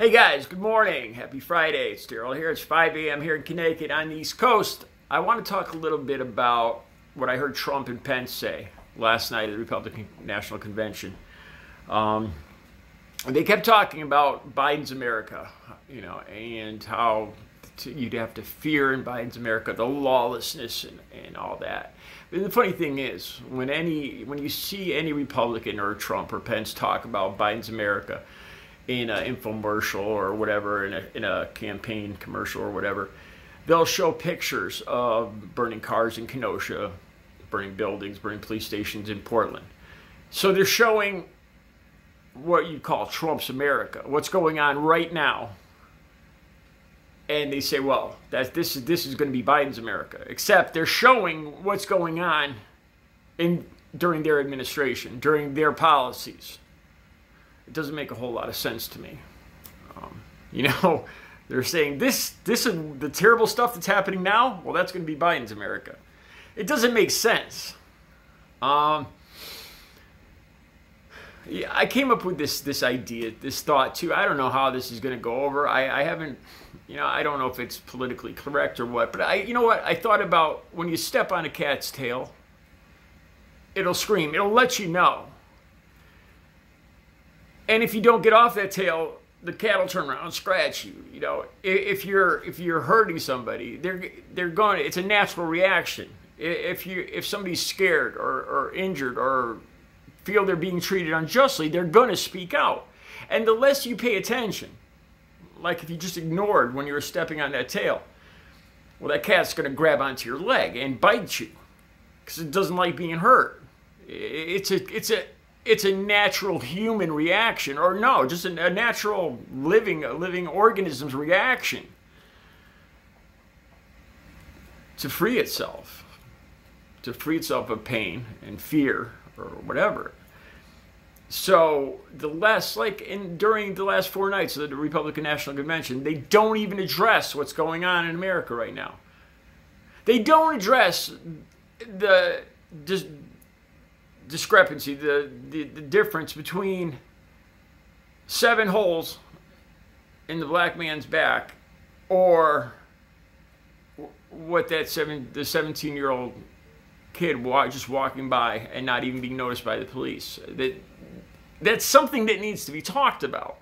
Hey guys, good morning. Happy Friday. It's Daryl here. It's 5 a.m. here in Connecticut on the East Coast. I want to talk a little bit about what I heard Trump and Pence say last night at the Republican National Convention. They kept talking about Biden's America, and how you'd have to fear in Biden's America, the lawlessness and all that. And the funny thing is, when you see any Republican or Trump or Pence talk about Biden's America in an infomercial or whatever, in a campaign commercial or whatever, they'll show pictures of burning cars in Kenosha, burning buildings, burning police stations in Portland. So they're showing what you call Trump's America, what's going on right now. And they say, well, this is going to be Biden's America. Except they're showing what's going on during their administration, during their policies. It doesn't make a whole lot of sense to me. They're saying this is the terrible stuff that's happening now. Well, that's going to be Biden's America. It doesn't make sense. Yeah, I came up with this idea, this thought too. I don't know how this is going to go over. I haven't, I don't know if it's politically correct or what. But I thought about when you step on a cat's tail, it'll scream. It'll let you know. And if you don't get off that tail, the cat will turn around and scratch you. If you're hurting somebody, they're going. It's a natural reaction. If somebody's scared or injured or feel they're being treated unjustly, they're going to speak out. And the less you pay attention, like if you just ignored when you were stepping on that tail, well, that cat's going to grab onto your leg and bite you because it doesn't like being hurt. It's a natural human reaction, or no, just a natural living organism's reaction to free itself of pain and fear or whatever. So during the last 4 nights of the Republican National Convention, they don't even address what's going on in America right now. They don't address the discrepancy, the difference between 7 holes in the black man's back or what the 17-year-old kid just walking by and not even being noticed by the police. That's something that needs to be talked about.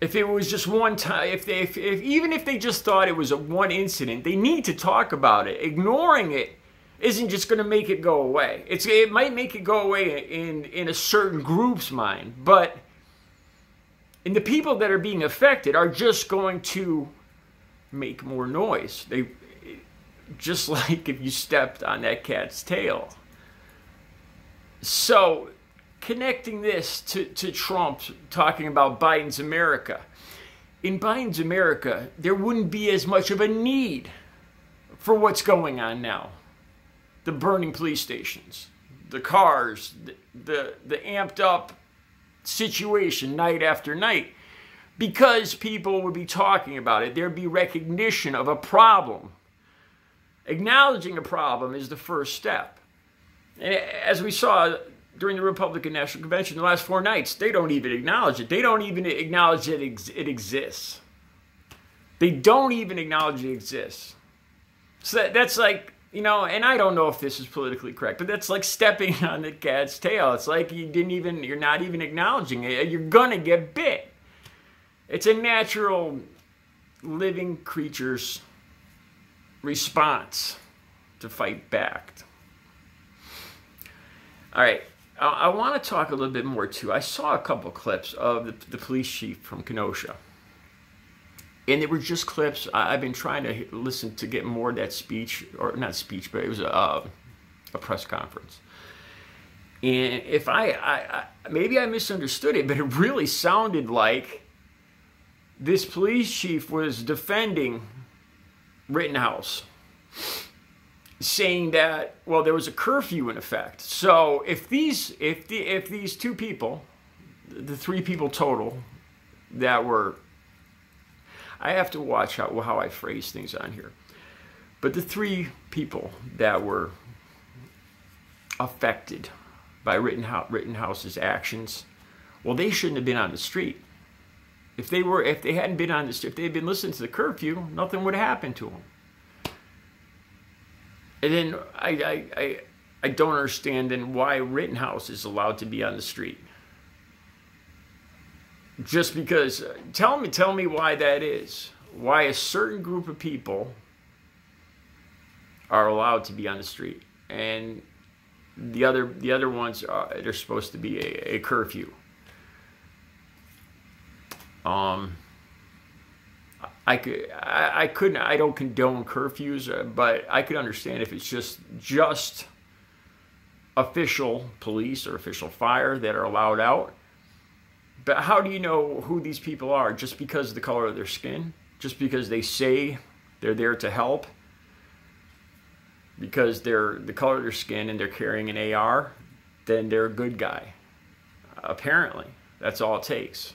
If it was just one time, even if they just thought it was one incident, they need to talk about it. Ignoring it isn't just going to make it go away. It might make it go away in a certain group's mind, but in the people that are being affected are just going to make more noise. Just like if you stepped on that cat's tail. So, connecting this to Trump talking about Biden's America. In Biden's America, there wouldn't be as much of a need for what's going on now. The burning police stations, the cars, the amped up situation night after night. Because people would be talking about it, there'd be recognition of a problem. Acknowledging a problem is the first step. And as we saw during the Republican National Convention the last 4 nights, they don't even acknowledge it. They don't even acknowledge that it exists. They don't even acknowledge it exists. So that's like, and I don't know if this is politically correct, but that's like stepping on the cat's tail. It's like you're not even acknowledging it. You're gonna get bit. It's a natural living creature's response to fight back. All right, I want to talk a little bit more too. I saw a couple clips of the police chief from Kenosha, and they were just clips. I've been trying to listen to get more of that speech, or not speech, but it was a press conference. And if maybe I misunderstood it, but it really sounded like this police chief was defending Rittenhouse, saying that, well, there was a curfew in effect. So if these 2 people, the 3 people total that were, I have to watch how I phrase things on here, but the 3 people that were affected by Rittenhouse's actions, well, they shouldn't have been on the street. If they hadn't been on this, if they had been listening to the curfew, nothing would have happened to them. And then I don't understand then why Rittenhouse is allowed to be on the street. Just because, tell me why that is. Why a certain group of people are allowed to be on the street, and the other ones they're supposed to be a curfew. I don't condone curfews, but I could understand if it's just official police or official fire that are allowed out. But how do you know who these people are? Just because of the color of their skin? Just because they say they're there to help? Because they're the color of their skin and they're carrying an AR, then they're a good guy. Apparently, that's all it takes.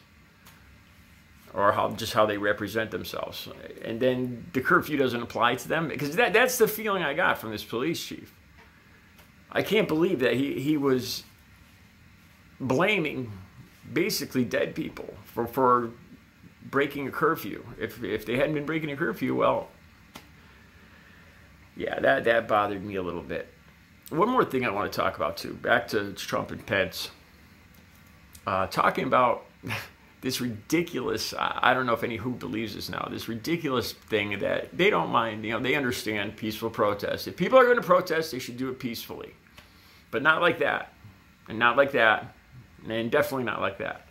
Or how they represent themselves. And then the curfew doesn't apply to them, because that's the feeling I got from this police chief. I can't believe that he was blaming basically dead people for breaking a curfew. If they hadn't been breaking a curfew, well, yeah, that bothered me a little bit. One more thing I want to talk about too, back to Trump and Pence, talking about this ridiculous, I don't know if who believes this now, this ridiculous thing that they don't mind, they understand peaceful protest. If people are going to protest, they should do it peacefully. But not like that, and not like that, and definitely not like that.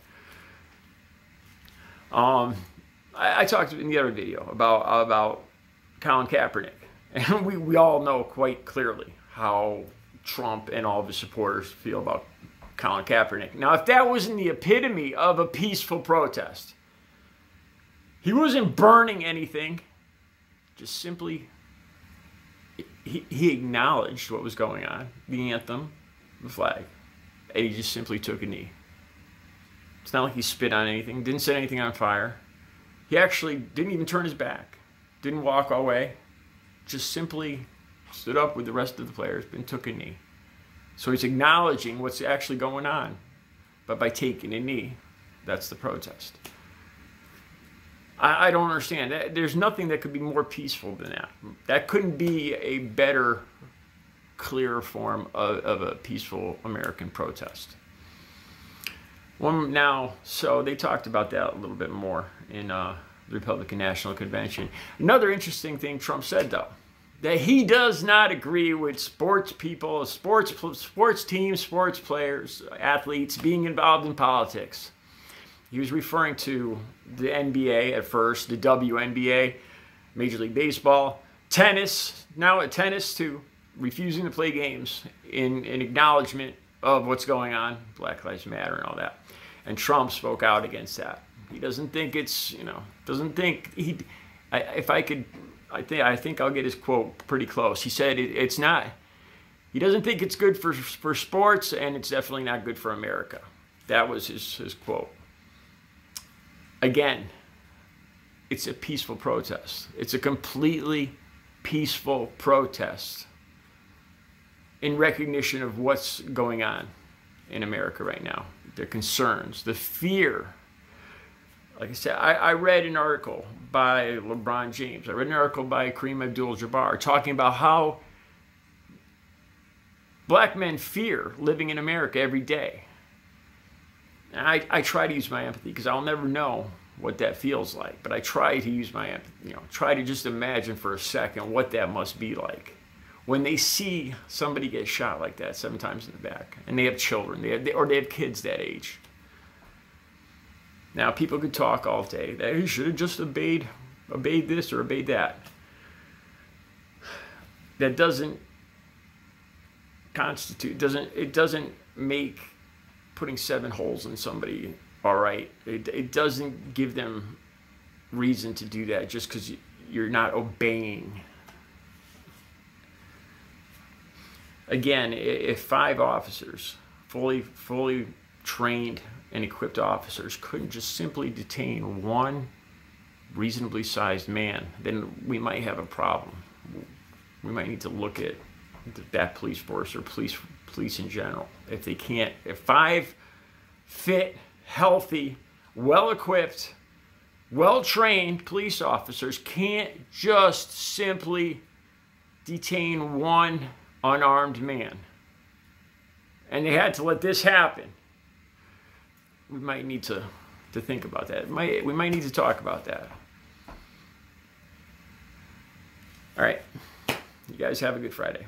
I talked in the other video about Colin Kaepernick, and we all know quite clearly how Trump and all of his supporters feel about Colin Kaepernick. Now, if that wasn't the epitome of a peaceful protest, he wasn't burning anything, just simply he acknowledged what was going on, the anthem, the flag, and he just simply took a knee. It's not like he spit on anything, didn't set anything on fire. He actually didn't even turn his back, didn't walk away, just simply stood up with the rest of the players and took a knee. So he's acknowledging what's actually going on, but by taking a knee, that's the protest. I don't understand. There's nothing that could be more peaceful than that. That couldn't be a better, clearer form of a peaceful American protest. So they talked about that a little bit more in the Republican National Convention. Another interesting thing Trump said, though, that he does not agree with sports people, sports teams, sports players, athletes being involved in politics. He was referring to the NBA at first, the WNBA, Major League Baseball, tennis, now at tennis too, refusing to play games in acknowledgement of what's going on, Black Lives Matter and all that. And Trump spoke out against that. He doesn't think it's, doesn't think he, I think I'll get his quote pretty close. He said it's not, he doesn't think it's good for sports, and it's definitely not good for America. That was his quote. Again, it's a peaceful protest. It's a completely peaceful protest in recognition of what's going on in America right now. The concerns, the fear. Like I said, I read an article by LeBron James. I read an article by Kareem Abdul-Jabbar talking about how black men fear living in America every day. And I try to use my empathy, because I'll never know what that feels like. But I try to use my empathy, try to just imagine for a second what that must be like when they see somebody get shot like that 7 times in the back, and they have children, or they have kids that age. Now, people could talk all day that he should have just obeyed this or obeyed that. That doesn't constitute, it doesn't make putting 7 holes in somebody all right. It doesn't give them reason to do that just because you're not obeying. Again, if 5 officers, fully trained and equipped officers, couldn't just simply detain one reasonably sized man, then we might have a problem. We might need to look at that police force or police in general. If they can't, if 5 fit, healthy, well-equipped well-trained police officers can't just simply detain one unarmed man. And they had to let this happen. We might need to think about that. We might need to talk about that. All right. You guys have a good Friday.